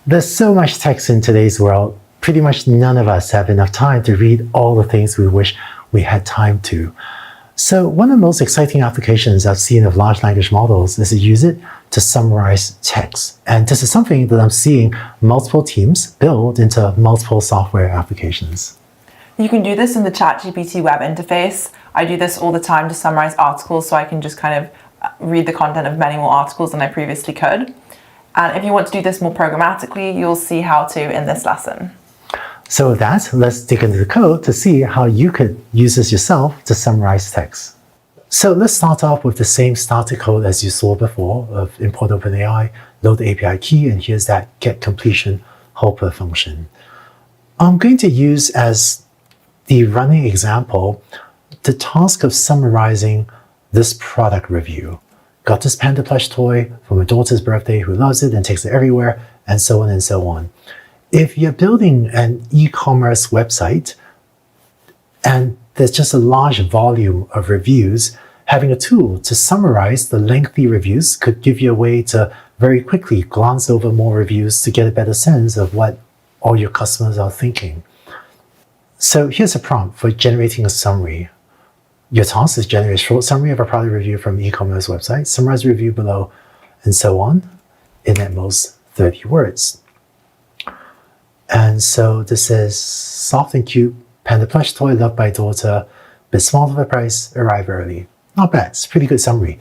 There's so much text in today's world. Pretty much none of us have enough time to read all the things we wish we had time to. So one of the most exciting applications I've seen of large language models is to use it to summarize text. And this is something that I'm seeing multiple teams build into multiple software applications. You can do this in the ChatGPT web interface. I do this all the time to summarize articles so I can just kind of read the content of many more articles than I previously could. And if you want to do this more programmatically, you'll see how to in this lesson. So with that, let's dig into the code to see how you could use this yourself to summarize text. So let's start off with the same static code as you saw before of import OpenAI, load the API key, and here's that get completion helper function. I'm going to use as the running example the task of summarizing this product review. Got this panda plush toy for my daughter's birthday who loves it and takes it everywhere, and so on and so on. If you're building an e-commerce website and there's just a large volume of reviews, having a tool to summarize the lengthy reviews could give you a way to very quickly glance over more reviews to get a better sense of what all your customers are thinking. So here's a prompt for generating a summary. Your task is generate a short summary of a product review from an e-commerce website, summarize the review below, and so on, in at most 30 words. And so this is soft and cute, panda plush toy loved by daughter, bit small for the price, arrive early. Not bad, it's a pretty good summary.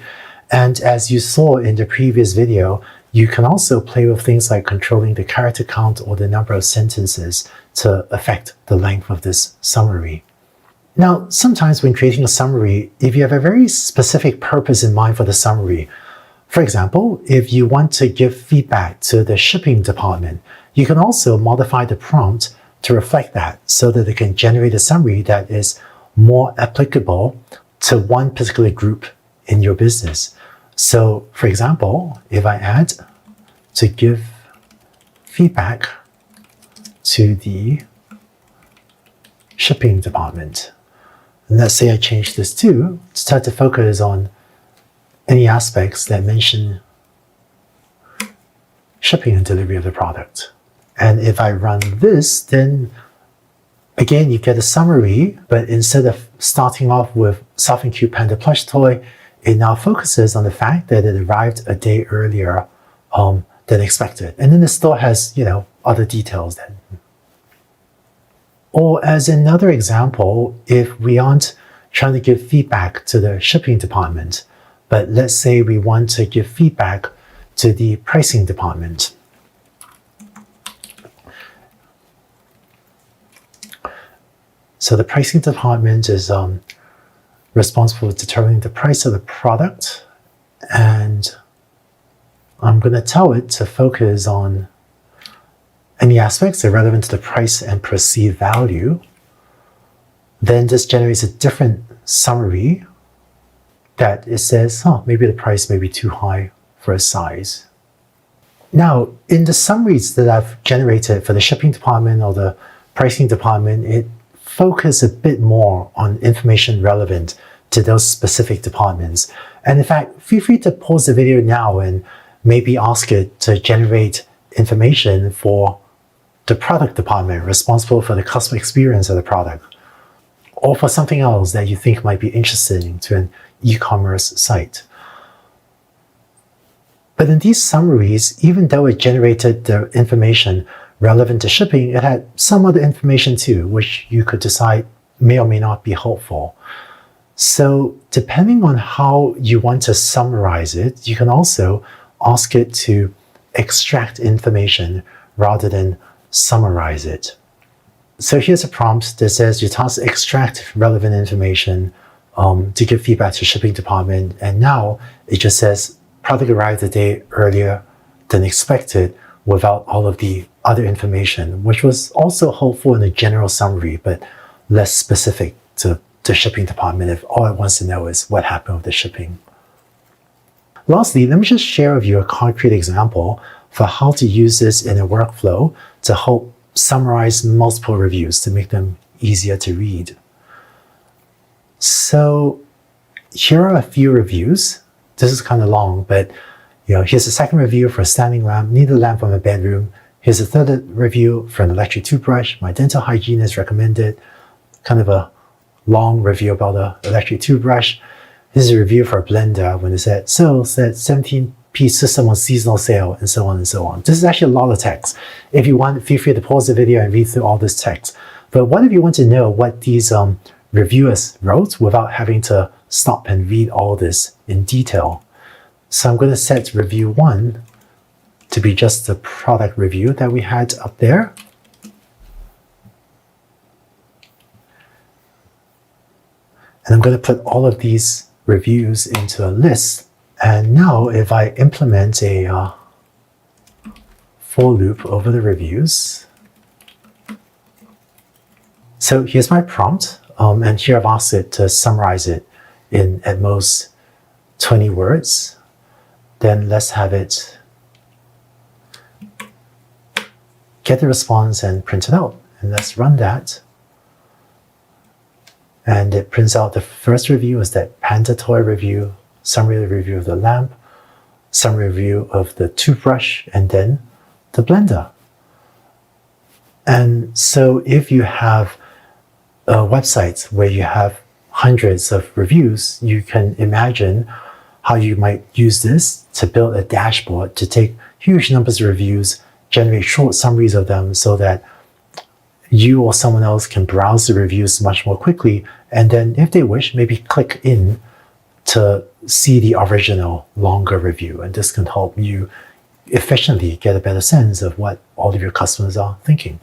And as you saw in the previous video, you can also play with things like controlling the character count or the number of sentences to affect the length of this summary. Now, sometimes when creating a summary, if you have a very specific purpose in mind for the summary, for example, if you want to give feedback to the shipping department, you can also modify the prompt to reflect that so that it can generate a summary that is more applicable to one particular group in your business. So, for example, if I add to give feedback to the shipping department, and let's say I change this to start to focus on any aspects that mention shipping and delivery of the product. And if I run this, then again, you get a summary, but instead of starting off with soft and cute panda plush toy, it now focuses on the fact that it arrived a day earlier than expected. And then it still has, other details then. Or as another example, if we aren't trying to give feedback to the shipping department, but let's say we want to give feedback to the pricing department. So the pricing department is responsible for determining the price of the product, and I'm going to tell it to focus on any aspects that are relevant to the price and perceived value. Then this generates a different summary that it says, maybe the price may be too high for a size. Now, in the summaries that I've generated for the shipping department or the pricing department, it focus a bit more on information relevant to those specific departments. And in fact, feel free to pause the video now and maybe ask it to generate information for the product department responsible for the customer experience of the product, or for something else that you think might be interesting to an e-commerce site. But in these summaries, even though it generated the information relevant to shipping, it had some other information too, which you could decide may or may not be helpful. So depending on how you want to summarize it, you can also ask it to extract information rather than summarize it. So here's a prompt that says your task to extract relevant information to give feedback to shipping department. And now it just says product arrived a day earlier than expected without all of the other information, which was also helpful in a general summary, but less specific to the shipping department if all it wants to know is what happened with the shipping. Lastly, let me just share with you a concrete example for how to use this in a workflow to help summarize multiple reviews to make them easier to read. So here are a few reviews. This is kind of long, but here's a second review for a standing lamp. Need a lamp for my bedroom. Here's a third review for an electric toothbrush. My dental hygienist recommended. Kind of a long review about the electric toothbrush. This is a review for a blender when it said, said 17-piece system on seasonal sale, and so on and so on. This is actually a lot of text. If you want, feel free to pause the video and read through all this text. But what if you want to know what these reviewers wrote without having to stop and read all this in detail? So I'm going to set review 1 to be just the product review that we had up there. And I'm going to put all of these reviews into a list. And now if I implement a for loop over the reviews. So here's my prompt. And here I've asked it to summarize it in at most 20 words. Then let's have it get the response and print it out. And let's run that. And it prints out the first review is that Panda toy review, summary review of the lamp, summary review of the toothbrush, and then the blender. And so if you have a website where you have hundreds of reviews, you can imagine how you might use this to build a dashboard to take huge numbers of reviews, generate short summaries of them so that you or someone else can browse the reviews much more quickly, and then if they wish, maybe click in to see the original longer review. And this can help you efficiently get a better sense of what all of your customers are thinking.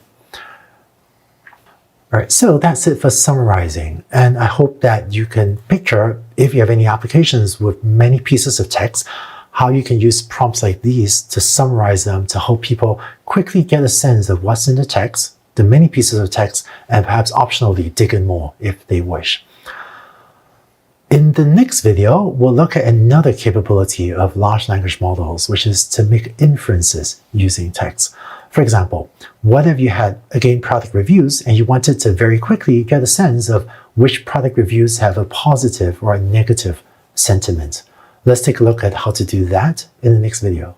All right, so that's it for summarizing. And I hope that you can picture, if you have any applications with many pieces of text, how you can use prompts like these to summarize them to help people quickly get a sense of what's in the text, the many pieces of text, and perhaps optionally dig in more if they wish. In the next video, we'll look at another capability of large language models, which is to make inferences using text. For example, what if you had, again, product reviews and you wanted to very quickly get a sense of which product reviews have a positive or a negative sentiment? Let's take a look at how to do that in the next video.